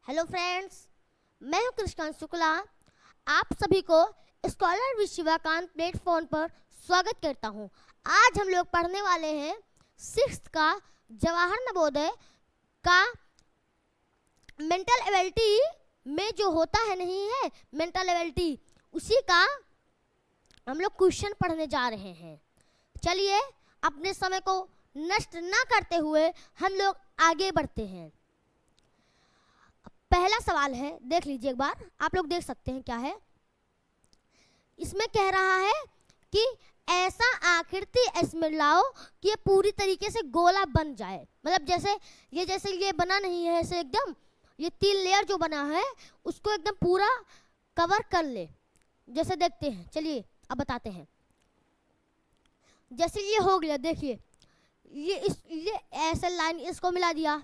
Hello friends, मैं हूं कृष्णांशु शुक्ला। आप सभी को स्कॉलर विद शिवाकांत प्लेटफॉर्म पर स्वागत करता हूं। आज हम लोग पढ़ने वाले हैं 6th का जवाहर नवोदय का मेंटल एबिलिटी में जो होता है नहीं है मेंटल एबिलिटी, उसी का हम लोग क्वेश्चन पढ़ने जा रहे हैं। चलिए अपने समय को नष्ट ना करते हुए हम लोग आगे बढ़ते हैं। पहला सवाल है, देख लीजिए एक बार, आप लोग देख सकते हैं क्या है। इसमें कह रहा है कि ऐसा आकृति इसमें लाओ कि ये पूरी तरीके से गोला बन जाए। मतलब जैसे ये बना नहीं है, ऐसे एकदम ये 3 लेयर जो बना है उसको एकदम पूरा कवर कर ले। जैसे देखते हैं, चलिए अब बताते हैं। जैसे ये हो गया, देखिए ये ऐसे लाइन इसको मिला दिया,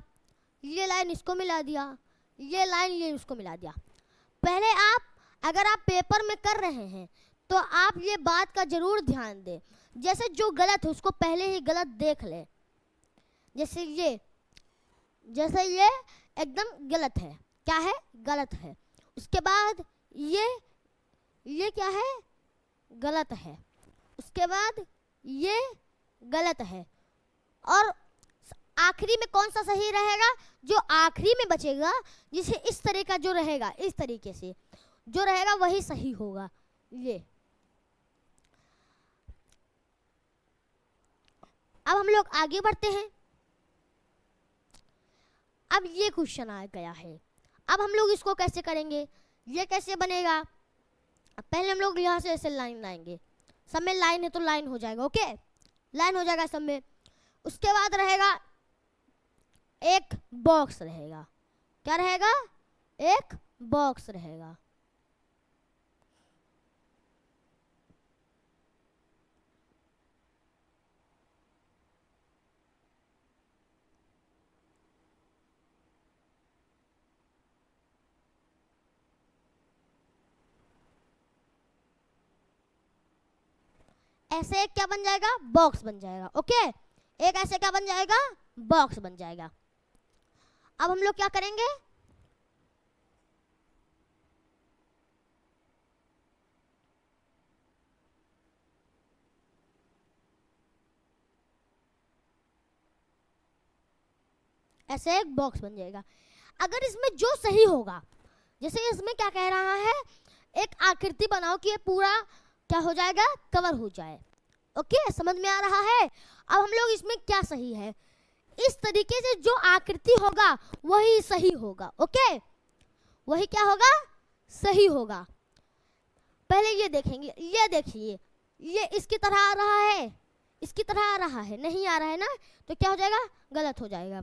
ये लाइन इसको मिला दिया, ये लाइन ये उसको मिला दिया। पहले अगर आप पेपर में कर रहे हैं तो आप ये बात का जरूर ध्यान दें। जैसे जो गलत है उसको पहले ही गलत देख ले। जैसे ये एकदम गलत है, क्या है, गलत है। उसके बाद ये क्या है, गलत है। उसके बाद ये गलत है। और आखिरी में कौन सा सही रहेगा, जो आखिरी में बचेगा, जिसे इस तरह का जो रहेगा, इस तरीके से जो रहेगा वही सही होगा। ये अब हम लोग आगे बढ़ते हैं। अब ये क्वेश्चन आ गया है, अब हम लोग इसको कैसे करेंगे, ये कैसे बनेगा। पहले हम लोग यहाँ से ऐसे लाइन लाएंगे, सब में लाइन है तो लाइन हो जाएगा, ओके, लाइन हो जाएगा सब में। उसके बाद रहेगा एक बॉक्स रहेगा। क्या रहेगा, एक बॉक्स रहेगा। ऐसे एक क्या बन जाएगा, बॉक्स बन जाएगा, ओके। एक ऐसे क्या बन जाएगा, बॉक्स बन जाएगा। अब हम लोग क्या करेंगे, ऐसे एक बॉक्स बन जाएगा। अगर इसमें जो सही होगा, जैसे इसमें क्या कह रहा है, एक आकृति बनाओ कि ये पूरा क्या हो जाएगा, कवर हो जाए, ओके, समझ में आ रहा है। अब हम लोग इसमें क्या सही है, इस तरीके से जो आकृति होगा वही सही होगा, ओके, वही क्या होगा, सही होगा। पहले ये देखेंगे, ये देखिए, ये इसकी तरह आ रहा है, इसकी तरह आ रहा है, नहीं आ रहा है ना, तो क्या हो जाएगा, गलत हो जाएगा।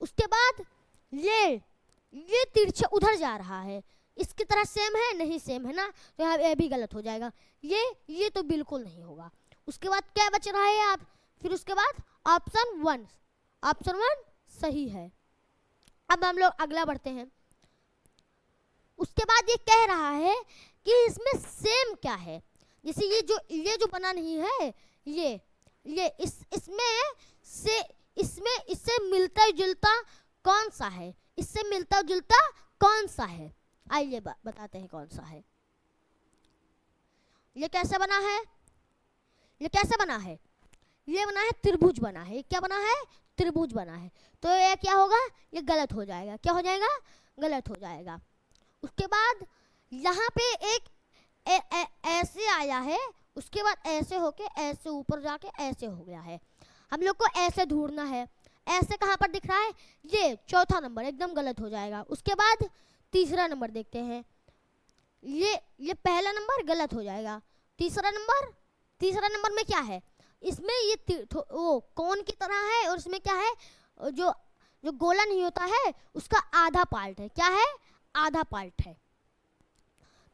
उसके बाद ये तिरछा उधर जा रहा है, इसकी तरह सेम है, नहीं सेम है ना, तो यहाँ ये भी गलत हो जाएगा। ये तो बिल्कुल नहीं होगा। उसके बाद क्या बच रहा है आप, फिर उसके बाद ऑप्शन 1 सही है। अब हम लोग अगला बढ़ते हैं। उसके बाद ये कह रहा है कि इसमें सेम क्या है। जैसे ये जो बना नहीं है, इसमें इससे मिलता जुलता कौन सा है, इससे मिलता जुलता कौन सा है, आइए बताते हैं कौन सा है। ये कैसे बना है, ये कैसे बना है, ये बना है त्रिभुज बना है। क्या बना है, त्रिभुज बना है। तो ये क्या होगा, ये गलत हो जाएगा। क्या हो जाएगा, गलत हो जाएगा। उसके बाद यहाँ पे एक ऐसे आया है, उसके बाद ऐसे होके ऐसे ऊपर जाके ऐसे हो गया है। हम लोग को ऐसे ढूंढना है। ऐसे कहाँ पर दिख रहा है, ये चौथा नंबर एकदम गलत हो जाएगा। उसके बाद तीसरा नंबर देखते हैं, ये पहला नंबर गलत हो जाएगा। तीसरा नंबर में क्या है, इसमें ये वो कौन की तरह है, और इसमें क्या है, जो गोला नहीं होता है उसका आधा पार्ट है। क्या है, आधा पार्ट है,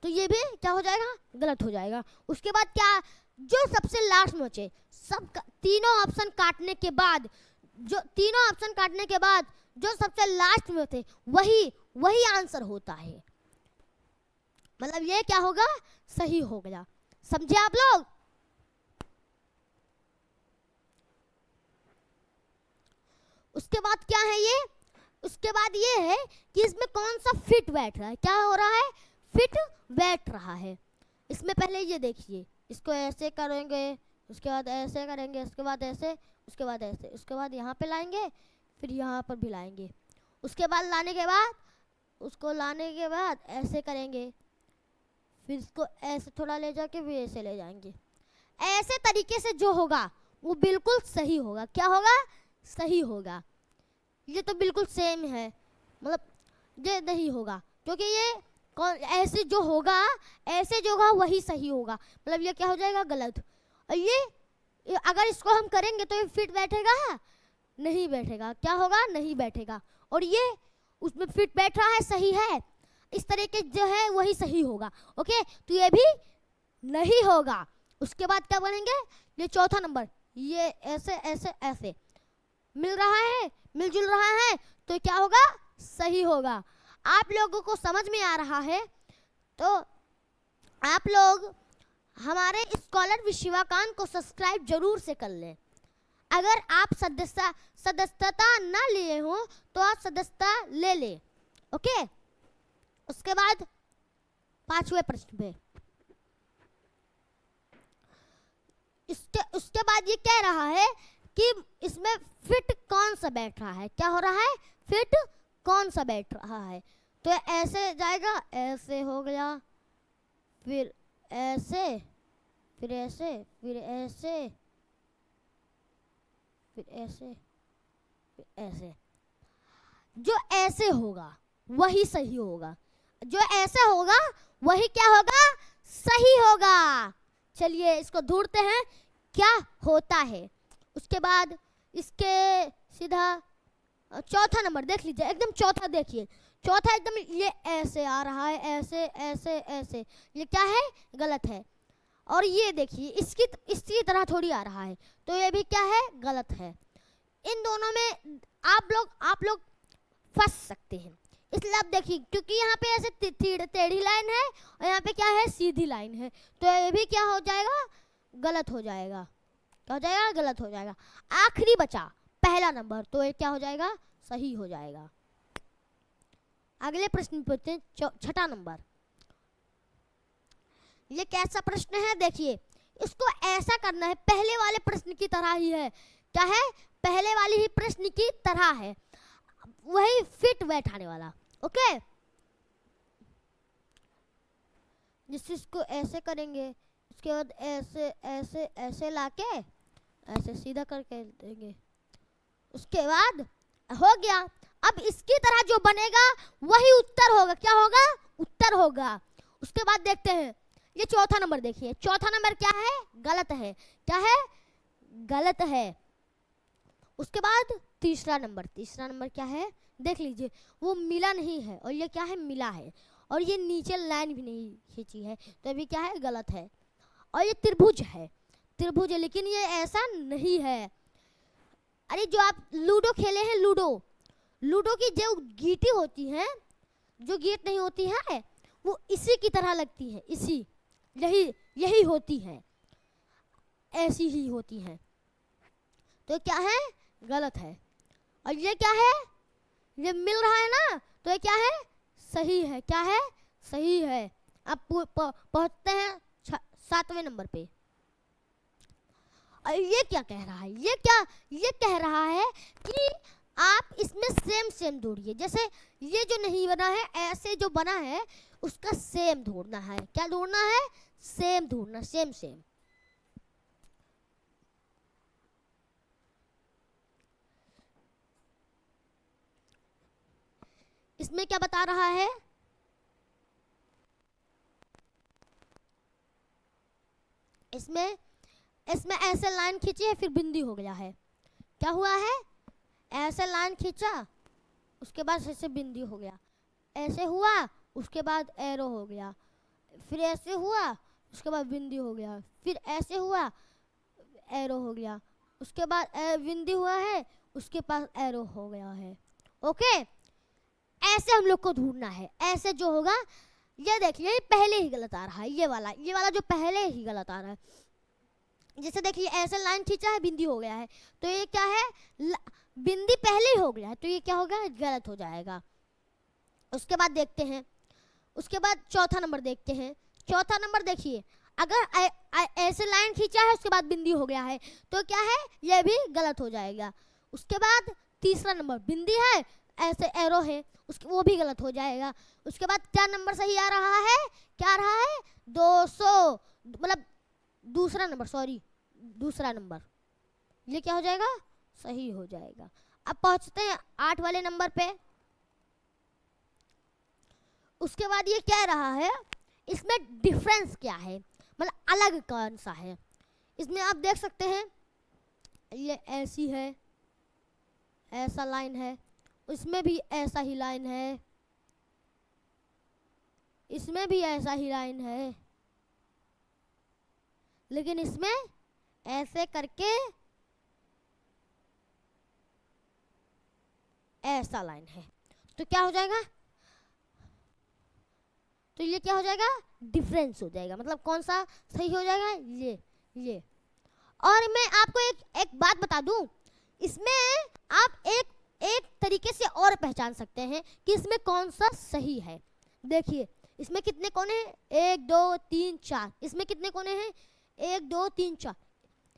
तो ये भी क्या हो जाएगा, गलत हो जाएगा। उसके बाद क्या, जो सबसे लास्ट में बचे, तीनों ऑप्शन काटने के बाद जो सबसे लास्ट में थे वही आंसर होता है। मतलब ये क्या होगा, सही हो गया। समझे आप लोग। उसके बाद क्या है, उसके बाद ये है कि इसमें कौन सा फिट बैठ रहा है, क्या हो रहा है, फिट बैठ रहा है। इसमें पहले ये देखिए, इसको ऐसे करेंगे, उसके बाद ऐसे करेंगे, उसके बाद ऐसे, उसके बाद ऐसे, उसके बाद यहाँ पे लाएंगे, फिर यहाँ पर भी लाएंगे, उसके बाद लाने के बाद, उसको लाने के बाद ऐसे करेंगे, फिर इसको ऐसे थोड़ा ले जाके फिर ऐसे ले जाएंगे। ऐसे तरीके से जो होगा वो बिल्कुल सही होगा। क्या होगा, सही होगा। ये तो बिल्कुल सेम है, मतलब ये नहीं होगा, क्योंकि ये ऐसे जो होगा, ऐसे जो होगा वही सही होगा, मतलब ये क्या हो जाएगा, गलत। और ये अगर इसको हम करेंगे तो ये फिट बैठेगा, नहीं बैठेगा, क्या होगा, नहीं बैठेगा। और ये उसमें फिट बैठ रहा है, सही है, इस तरीके जो है वही सही होगा। ओके, तो ये भी नहीं होगा। उसके बाद क्या बनेंगे, ये चौथा नंबर, ये ऐसे ऐसे ऐसे मिल रहा है, मिलजुल रहा है, तो क्या होगा, सही होगा। आप लोगों को समझ में आ रहा है तो आप लोग हमारे स्कॉलर विद शिवाकांत को सब्सक्राइब जरूर से कर लें। अगर आप सदस्यता ना लिए हो तो आप सदस्यता ले लें। ओके, उसके बाद 5वें प्रश्न पे, उसके बाद ये कह रहा है कि इसमें फिट कौन सा बैठ रहा है, क्या हो रहा है, फिट कौन सा बैठ रहा है। तो ऐसे जाएगा, ऐसे हो गया, फिर ऐसे, फिर ऐसे, फिर ऐसे, फिर ऐसे, फिर ऐसे। जो ऐसे होगा वही सही होगा, जो ऐसे होगा वही क्या होगा, सही होगा। चलिए इसको ढूंढते हैं क्या होता है। उसके बाद इसके सीधा चौथा नंबर देख लीजिए, एकदम चौथा देखिए, चौथा एकदम ये ऐसे आ रहा है, ऐसे ऐसे ऐसे, ये क्या है, गलत है। और ये देखिए इसकी तरह थोड़ी आ रहा है, तो ये भी क्या है, गलत है। इन दोनों में आप लोग फंस सकते हैं। इसलिए आप देखिए, क्योंकि यहाँ पे ऐसे टेढ़ी लाइन है और यहाँ पे क्या है, सीधी लाइन है, तो ये भी क्या हो जाएगा, गलत हो जाएगा। क्या हो जाएगा, गलत हो जाएगा। आखिरी बचा पहला नंबर, तो ये क्या हो जाएगा, सही हो जाएगा। अगले प्रश्न पूछते हैं, छठा नंबर। ये कैसा प्रश्न है, देखिए इसको ऐसा करना है, पहले वाले प्रश्न की तरह ही है। क्या है, पहले वाली ही प्रश्न की तरह है, वही फिट बैठाने वाला। ओके, जिस इसको ऐसे करेंगे, उसके बाद ऐसे ऐसे ऐसे लाके ऐसे सीधा करके देंगे, उसके बाद हो गया। अब इसकी तरह जो बनेगा वही उत्तर होगा, क्या होगा, उत्तर होगा। उसके बाद देखते हैं, ये चौथा नंबर देखिए, चौथा नंबर क्या है, गलत है, क्या है, गलत है। उसके बाद तीसरा नंबर क्या है, देख लीजिए, वो मिला नहीं है और ये क्या है, मिला है, और ये नीचे लाइन भी नहीं खींची है, तो अभी क्या है, गलत है। और ये त्रिभुज है, लेकिन ये ऐसा नहीं है। अरे जो आप लूडो खेले हैं, लूडो की जो गीटी होती है, जो गीट नहीं होती है, वो इसी की तरह लगती है, इसी यही होती है, ऐसी ही होती है, तो क्या है, गलत है। और ये क्या है, ये मिल रहा है ना, तो ये क्या है, सही है, क्या है, सही है। अब पहुंचते हैं 7वें नंबर पे। और ये क्या कह रहा है, ये कह रहा है कि आप इसमें सेम ढूंढिए। जैसे ये जो नहीं बना है, ऐसे जो बना है उसका सेम ढूंढना है। क्या ढूंढना है, सेम ढूंढना, सेम। इसमें क्या बता रहा है, इसमें ऐसे लाइन खींची है, फिर बिंदी हो गया है। क्या हुआ है, ऐसे लाइन खींचा, उसके बाद ऐसे बिंदी हो गया, ऐसे हुआ, उसके बाद एरो हो गया, फिर ऐसे हुआ, उसके बाद बिंदी हो गया, फिर ऐसे हुआ, एरो हो गया, उसके बाद बिंदी हुआ है, उसके पास एरो हो गया है। ओके, ऐसे हम लोग को ढूंढना है। ऐसे जो होगा, ये देखिए, ये पहले ही गलत आ रहा है, ये वाला जो पहले ही गलत आ रहा है। जैसे देखिए, ऐसे लाइन खींचा है, बिंदी हो गया है, तो ये क्या है, बिंदी पहले ही हो गया है तो ये क्या होगा, गलत हो जाएगा। उसके बाद देखते हैं, उसके बाद चौथा नंबर देखते हैं। चौथा नंबर देखिए, अगर ऐसे लाइन खींचा है उसके बाद बिंदी हो गया है तो क्या है, ये भी गलत हो जाएगा। उसके बाद तीसरा नंबर, बिंदी है ऐसे एरो है, उसके वो भी गलत हो जाएगा। उसके बाद क्या नंबर सही आ रहा है, क्या आ रहा है, 200, मतलब दूसरा नंबर, सॉरी दूसरा नंबर, ये क्या हो जाएगा, सही हो जाएगा। अब पहुंचते हैं 8 वाले नंबर पे। उसके बाद ये कह रहा है इसमें डिफरेंस क्या है, मतलब अलग कौन सा है। इसमें आप देख सकते हैं ये ऐसी है, ऐसा लाइन है, इसमें भी ऐसा ही लाइन है, इसमें भी ऐसा ही लाइन है, लेकिन इसमें ऐसे करके ऐसा लाइन है तो क्या हो जाएगा, तो ये क्या हो जाएगा, डिफरेंस हो जाएगा। मतलब कौन सा सही हो जाएगा, ये। और मैं आपको एक बात बता दूं, इसमें आप एक तरीके से और पहचान सकते हैं कि इसमें कौन सा सही है। देखिए इसमें कितने कोने हैं, 1 2 3 4, इसमें कितने कोने हैं, 1 2 3 4,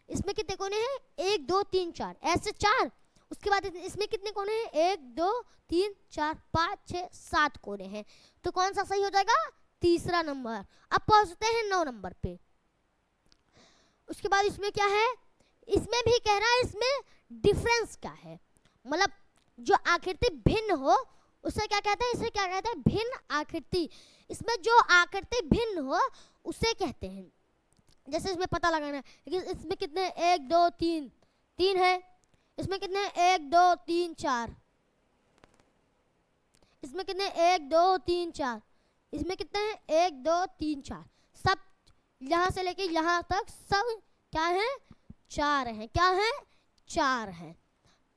इसमें कितने कोने हैं, 1 2 3 4, ऐसे 4। उसके बाद इसमें कितने कोने हैं, 1 2 3 4 5 6 7 कोने हैं, तो कौन सा सही हो जाएगा, तीसरा नंबर। अब पहुंचते हैं 9 नंबर पे। उसके बाद इसमें क्या है, इसमें भी कह रहा है इसमें डिफरेंस क्या है, मतलब जो आकृति भिन्न हो उसे क्या कहते हैं, इसे क्या कहते हैं, भिन्न आकृति। इसमें जो आकृति भिन्न हो उसे कहते हैं, जैसे इसमें पता लगाना है कि इसमें कितने, 1 2 3 है, इसमें कितने, 1 2 3 4, इसमें कितने, 1 2 3 4, इसमें कितने हैं, 1 2 3 4, सब यहाँ से लेके यहाँ तक सब क्या है, 4 हैं, क्या है, 4 हैं।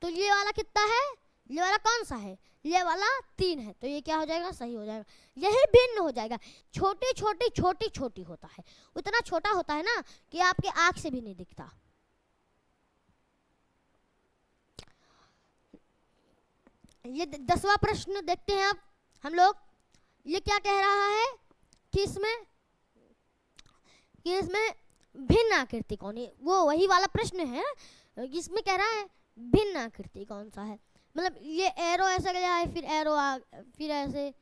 तो ये वाला कितना है, ये वाला कौन सा है, ये वाला 3 है, तो ये क्या हो जाएगा, सही हो जाएगा। यही भिन्न हो जाएगा, छोटी छोटी होता है, उतना छोटा होता है ना कि आपके आँख से भी नहीं दिखता। ये 10वां प्रश्न देखते हैं अब हम लोग। ये क्या कह रहा है कि इसमें भिन्न आकृति कौन है, वो वही वाला प्रश्न है, इसमें कह रहा है भिन्न आकृति कौन सा है। मतलब ये एरो ऐसा गया है, फिर एरो फिर ऐसे,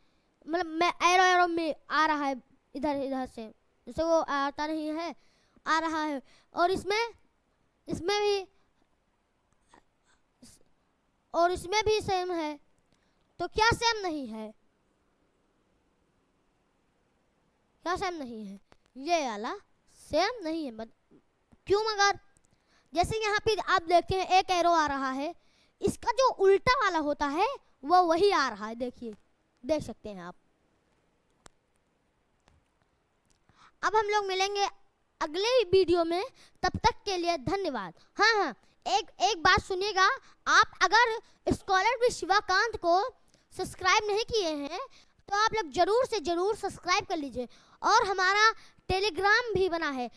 मतलब मैं एरो में आ रहा है इधर से, जैसे वो आता नहीं है, आ रहा है। और इसमें भी सेम है, तो क्या सेम नहीं है, क्या सेम नहीं है, ये वाला सेम नहीं है। क्यों, मगर जैसे यहाँ पे आप देखते हैं एक एरो आ रहा है, इसका जो उल्टा वाला होता है वो वही आ रहा है, देखिए देख सकते हैं आप। अब हम लोग मिलेंगे अगले वीडियो में, तब तक के लिए धन्यवाद। हाँ, एक बात सुनिएगा, आप अगर स्कॉलर विद शिवाकांत को सब्सक्राइब नहीं किए हैं तो आप लोग जरूर से जरूर सब्सक्राइब कर लीजिए। और हमारा टेलीग्राम भी बना है,